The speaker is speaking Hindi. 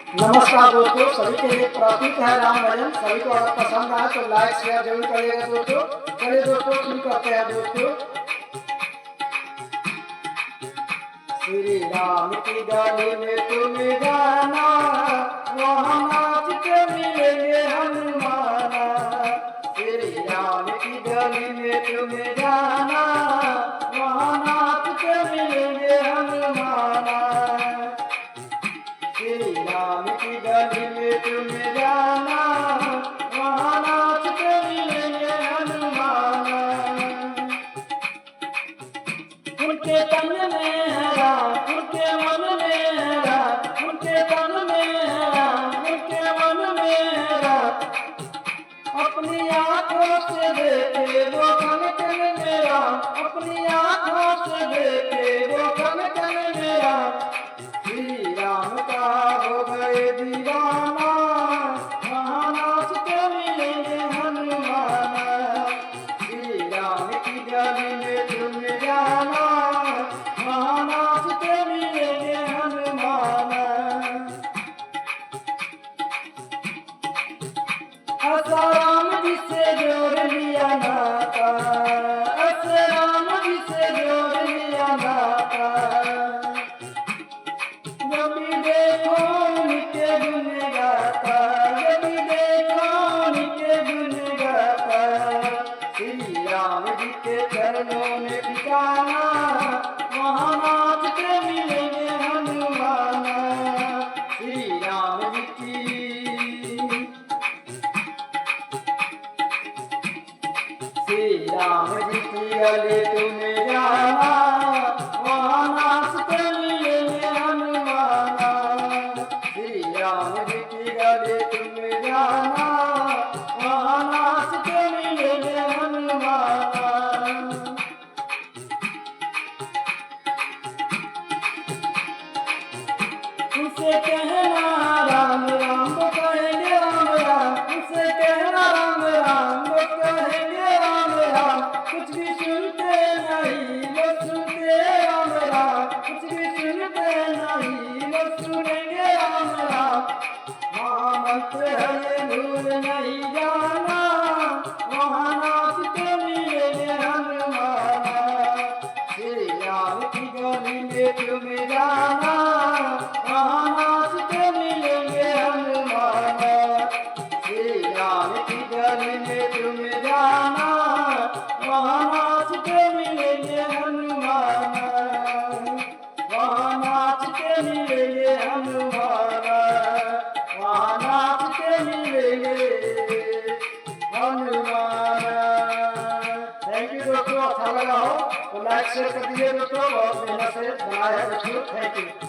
नमस्कार दोस्तों, सभी के लिए प्रस्तुत है राम भजन। सभी को अगर पसंद आए तो लाइक शेयर जरूर करिएगा दोस्तों। चलिए दोस्तों शुरू करते हैं दोस्तों। श्री राम की गली में तुम जाना, वहाँ नाच के मिलेंगे हनुमाना। श्री राम की गली में तुम जाना, वहाँ नाच के मिलेंगे हनुमाना। श्री राम की गली में तुम जाना, वहाँ नाच के मिलेंगे हनुमाना। उनके तन में है राम, उनके मन में है राम, उनके तन में है राम, उनके मन में है राम। अपनी आँखों से देखे वो कन कन में राम, अपनी आँखों से देखे वो कन कन में राम। श्री राम का हो गए दीवाना, वहाँ नाच के मिलेंगे हनुमाना। श्री राम की गली में तुम जाना, वहाँ नाच के मिलेंगे हनुमाना। ऐसा राम जी से जोड़ लिया नाता, ऐसे राम जी से जोड़ लिया नाता। जब भी देखो उनके गुण गाता, जब भी देखो उनके गुण गाता। श्री राम जी के चरणों में ठिकाना, वहाँ नाच के मिलेंगे हनुमाना। श्री राम जी की, श्री राम जी की गली तुम जाना, वहाँ नाच के मिलेंगे हनुमाना। श्री राम जी की गली तुम जाना, वहाँ नाच के मिलेंगे हनुमाना। उनसे कहना राम राम वो कहेंगे राम राम, उनसे कहना राम राम वो कहेंगे राम राम। कुछ भी सुनते नहीं वो सुनते राम राम, कुछ भी सुनते नहीं वो सुनेंगे राम राम। महामंत्र है ये भूल नहीं जाना, वहाँ नाच के मिलेंगे हनुमाना। श्री राम की गली में तुम जाना, वहाँ नाच के मिलेंगे हनुमाना। श्री राम की गली में तुम जाना, वहाँ नाच के मिलेंगे हनुमाना। वहाँ नाच के मिलेंगे हनुमाना, वहाँ नाच के मिलेंगे हनुमाना। थैंक यू दोस्तों, अच्छा लगा हो तो लाइक शेयर कर दीजिए दोस्तों। बहुत मेहनत से बनाया है दोस्तों। Thank you.